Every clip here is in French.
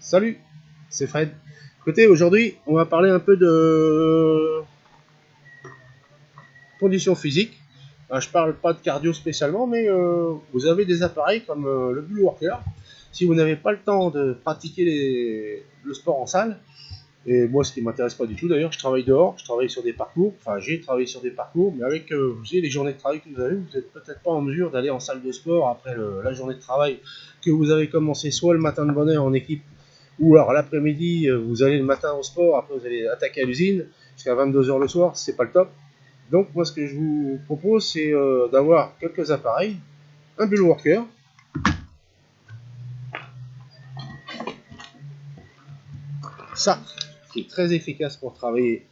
Salut, c'est Fred. Écoutez, aujourd'hui, on va parler un peu de conditions physiques. Je parle pas de cardio spécialement, mais vous avez des appareils comme le Bullworker. Si vous n'avez pas le temps de pratiquer le sport en salle, et moi ce qui m'intéresse pas du tout d'ailleurs, je travaille dehors, je travaille sur des parcours, enfin j'ai travaillé sur des parcours, mais avec vous savez, les journées de travail que vous avez, vous n'êtes peut-être pas en mesure d'aller en salle de sport après la journée de travail que vous avez commencé soit le matin de bonne heure en équipe, ou alors l'après-midi, vous allez le matin au sport, après vous allez attaquer à l'usine, jusqu'à 22 h le soir, c'est pas le top. Donc moi ce que je vous propose, c'est d'avoir quelques appareils, un Bullworker, ça, qui est très efficace pour travailler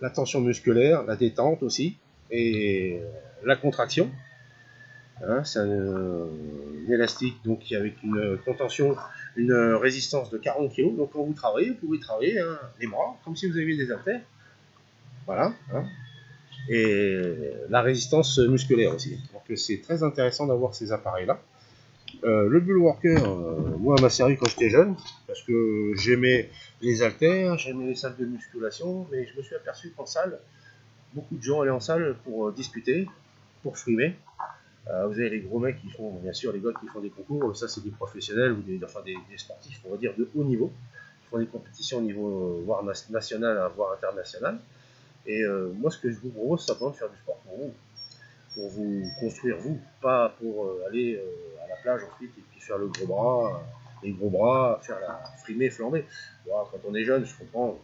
la tension musculaire, la détente aussi, et la contraction. Hein, c'est un élastique donc avec une contention, une résistance de 40 kg. Donc quand vous travaillez, vous pouvez travailler les bras comme si vous aviez des haltères. Voilà. Hein. Et la résistance musculaire aussi. Donc c'est très intéressant d'avoir ces appareils-là. Le Bullworker, moi, m'a servi quand j'étais jeune, parce que j'aimais les haltères, j'aimais les salles de musculation, mais je me suis aperçu qu'en salle, beaucoup de gens allaient en salle pour discuter, pour frimer. Vous avez les gros mecs qui font, bien sûr, les gars qui font des concours, ça c'est des professionnels, ou des sportifs, on va dire, de haut niveau, qui font des compétitions au niveau voire national, voire international. Et moi, ce que je vous propose, c'est simplement de faire du sport pour vous construire vous, pas pour aller à la plage ensuite et puis faire le gros bras, les gros bras, faire la frimée, flamber. Bon, quand on est jeune, je comprends,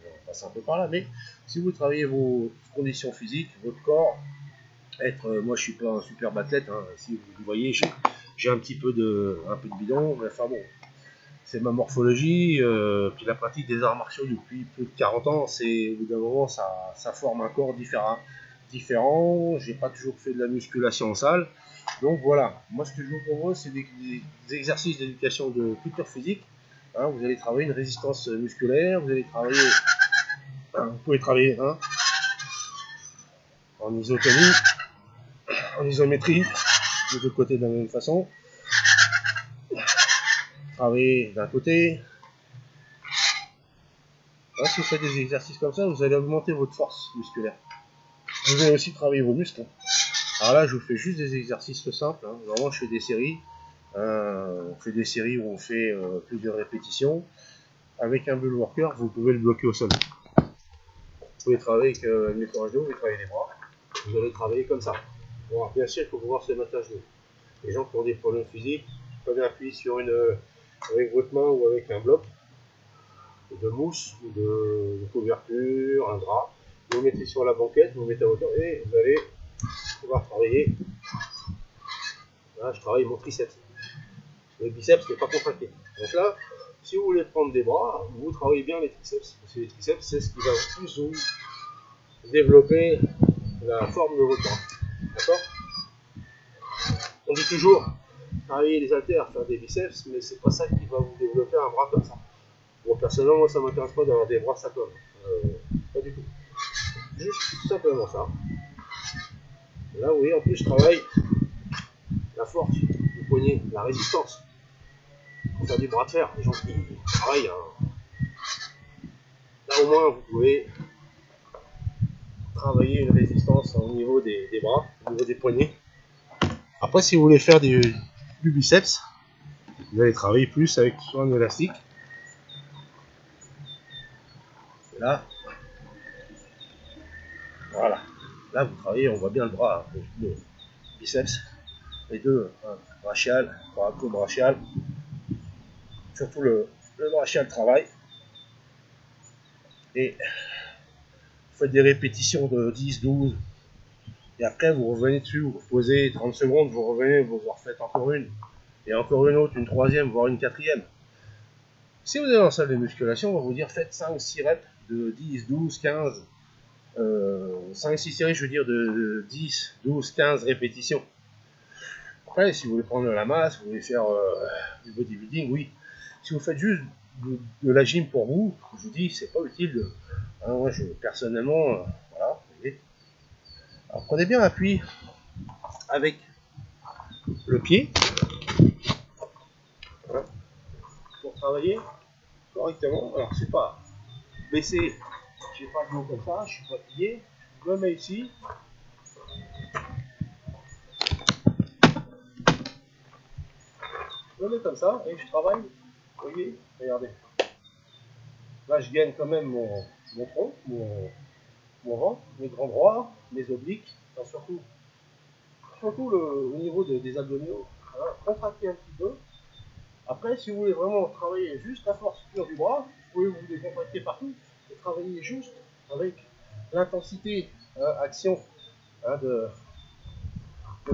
on passe un peu par là, mais si vous travaillez vos conditions physiques, votre corps, moi je suis pas un super athlète, hein, si vous voyez, j'ai un petit peu de bidon, mais enfin bon, c'est ma morphologie, puis la pratique des arts martiaux depuis plus de 40 ans, c'est au bout d'un moment ça forme un corps différent. J'ai pas toujours fait de la musculation en salle, donc voilà. Moi, ce que je vous propose, c'est des exercices d'éducation de culture physique. Hein, vous allez travailler une résistance musculaire, vous pouvez travailler en isotonie, en isométrie, de deux côtés de la même façon. Travailler d'un côté. Hein, si vous faites des exercices comme ça, vous allez augmenter votre force musculaire. Vous allez aussi travailler vos muscles. Alors là, je vous fais juste des exercices simples. Hein. Normalement, je fais des séries. On fait des séries où on fait plusieurs répétitions. Avec un Bullworker, vous pouvez le bloquer au sol. Vous pouvez travailler avec les points à genoux, vous pouvez travailler les bras. Vous allez travailler comme ça. Bon, bien sûr, il faut pouvoir se mettre à genoux. Les gens qui ont des problèmes physiques, vous pouvez appuyer sur avec votre main ou avec un bloc de mousse ou de couverture, un drap. Vous mettez sur la banquette, vous mettez à hauteur et vous allez pouvoir travailler. Là, je travaille mon triceps. Le biceps n'est pas contracté. Donc là, si vous voulez prendre des bras, vous travaillez bien les triceps. Parce que les triceps, c'est ce qui va plus vous développer la forme de votre bras. D'accord? On dit toujours travailler les haltères, faire des biceps, mais c'est pas ça qui va vous développer un bras comme ça. Bon, personnellement, moi, ça m'intéresse pas d'avoir des bras sacones. Pas du tout. Juste simplement ça. Là, vous voyez, en plus, je travaille la force du poignet, la résistance. Pour faire du bras de fer, les gens qui travaillent. Hein. Là, au moins, vous pouvez travailler une résistance au niveau des bras, au niveau des poignets. Après, si vous voulez faire du biceps, vous allez travailler plus avec soit un élastique. Et là, voilà. Là, vous travaillez, on voit bien le bras, hein, le biceps, les deux, hein, brachial, thoraco-brachial. Surtout le brachial travail. Et vous faites des répétitions de 10, 12. Et après, vous revenez dessus, vous reposez 30 secondes, vous revenez, vous en refaites encore une. Et encore une autre, une troisième, voire une quatrième. Si vous allez en salle de musculation, on va vous dire faites 5-6 reps de 10, 12, 15. 5-6 séries, je veux dire, de 10, 12, 15 répétitions. Après, si vous voulez prendre de la masse, vous voulez faire du bodybuilding, oui. Si vous faites juste de la gym pour vous, je vous dis, c'est pas utile. Moi, personnellement, voilà, vous voyez. Alors, prenez bien appui avec le pied. Voilà. Pour travailler correctement. Alors c'est pas baisser, j'ai pas de dos comme ça, je suis fatigué, je me mets ici. Je me mets comme ça et je travaille. Vous voyez, regardez. Là je gagne quand même mon tronc, mon ventre, mes grands droits, mes obliques, enfin, surtout au niveau des abdominaux. Voilà, contractez un petit peu. Après, si vous voulez vraiment travailler juste la force pure du bras, vous pouvez vous décontracter partout et travailler juste avec l'intensité, action, de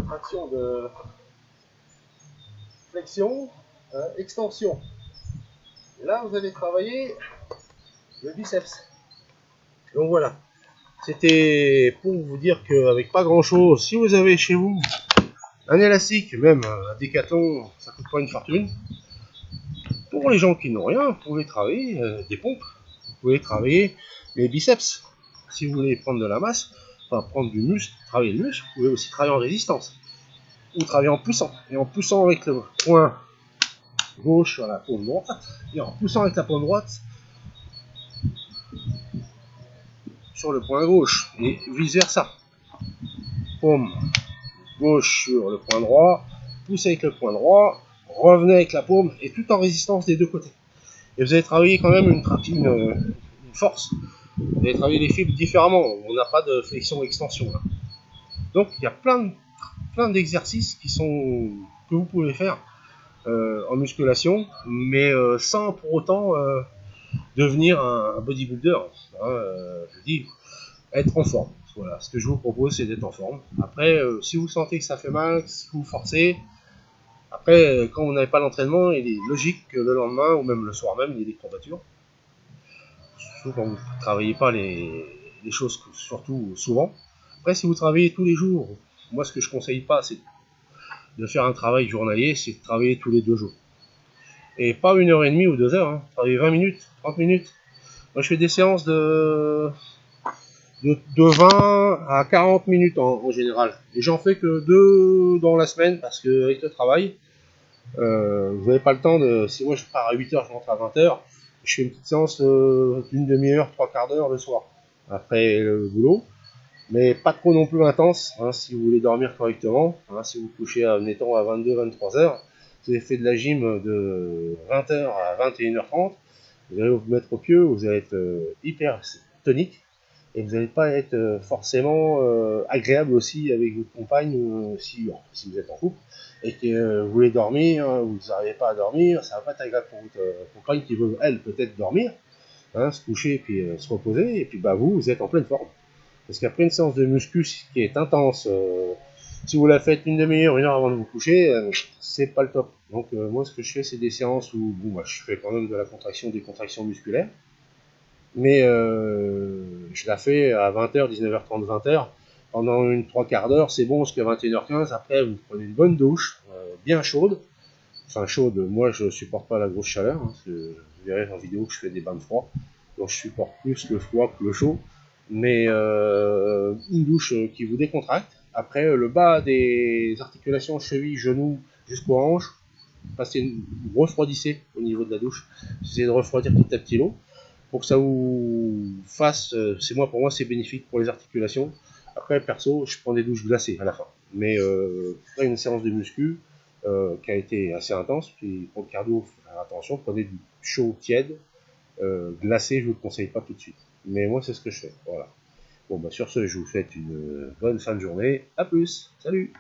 traction, de flexion, extension. Et là, vous allez travailler le biceps. Donc voilà, c'était pour vous dire qu'avec pas grand chose, si vous avez chez vous un élastique, même un Décathlon, ça coûte pas une fortune. Pour les gens qui n'ont rien, vous pouvez travailler des pompes, vous pouvez travailler les biceps. Si vous voulez prendre de la masse, enfin prendre du muscle, travailler le muscle, vous pouvez aussi travailler en résistance. Ou travailler en poussant. Et en poussant avec le poing gauche sur la paume droite, et en poussant avec la paume droite sur le poing gauche, et vice versa. Paume gauche sur le poing droit, poussez avec le poing droit, revenez avec la paume, et tout en résistance des deux côtés. Et vous allez travailler quand même une force. Vous allez travailler les fibres différemment. On n'a pas de flexion-extension là. Donc il y a plein d'exercices que vous pouvez faire en musculation, mais sans pour autant devenir un bodybuilder. Je dis être en forme. Voilà, ce que je vous propose, c'est d'être en forme. Après, si vous sentez que ça fait mal, si vous forcez, après, quand vous n'avez pas l'entraînement, il est logique que le lendemain ou même le soir même, il y ait des courbatures. Surtout quand vous ne travaillez pas les choses surtout souvent. Après, si vous travaillez tous les jours, moi ce que je conseille pas, c'est de faire un travail journalier, c'est de travailler tous les 2 jours. Et pas 1h30 ou 2 heures, hein. Travailler 20 minutes, 30 minutes. Moi je fais des séances de 20 à 40 minutes en général. Et j'en fais que 2 dans la semaine parce que avec le travail, vous n'avez pas le temps de. Si moi je pars à 8h, je rentre à 20h, je fais une petite séance d'une demi-heure, 3/4 d'heure le soir, après le boulot. Mais pas trop non plus intense, hein, si vous voulez dormir correctement. Hein, si vous couchez, mettons, à 22-23h, vous avez fait de la gym de 20h à 21h30, vous allez vous mettre au pieu, vous allez être hyper tonique, et vous n'allez pas être forcément agréable aussi avec votre compagne, si vous êtes en couple, et que vous voulez dormir, vous n'arrivez pas à dormir, ça va pas être agréable pour votre compagne qui veut, elle, peut-être dormir, hein, se coucher et puis se reposer, et puis bah vous êtes en pleine forme. Parce qu'après une séance de muscu qui est intense, si vous la faites une demi-heure, 1 heure avant de vous coucher, c'est pas le top. Donc moi ce que je fais, c'est des séances où je fais quand même de la contraction, des contractions musculaires, mais je la fais à 20h, 19h30, 20h, pendant une 3/4 d'heure, c'est bon jusqu'à 21h15, après vous prenez une bonne douche, bien chaude, enfin chaude, moi je supporte pas la grosse chaleur, hein, parce que vous verrez en vidéo que je fais des bains de froid, donc je supporte plus le froid que le chaud, mais une douche qui vous décontracte. Après, le bas des articulations, chevilles, genoux, jusqu'aux hanches, refroidissez au niveau de la douche. Essayez de refroidir petit à petit l'eau pour que ça vous fasse. Pour moi, c'est bénéfique pour les articulations. Après, perso, je prends des douches glacées à la fin. Mais après une séance de muscu qui a été assez intense, puis pour le cardio, faire attention, prenez du chaud tiède. Glacé, je ne vous le conseille pas tout de suite. Mais moi, c'est ce que je fais. Voilà. Bon, sur ce, je vous souhaite une bonne fin de journée. A plus. Salut.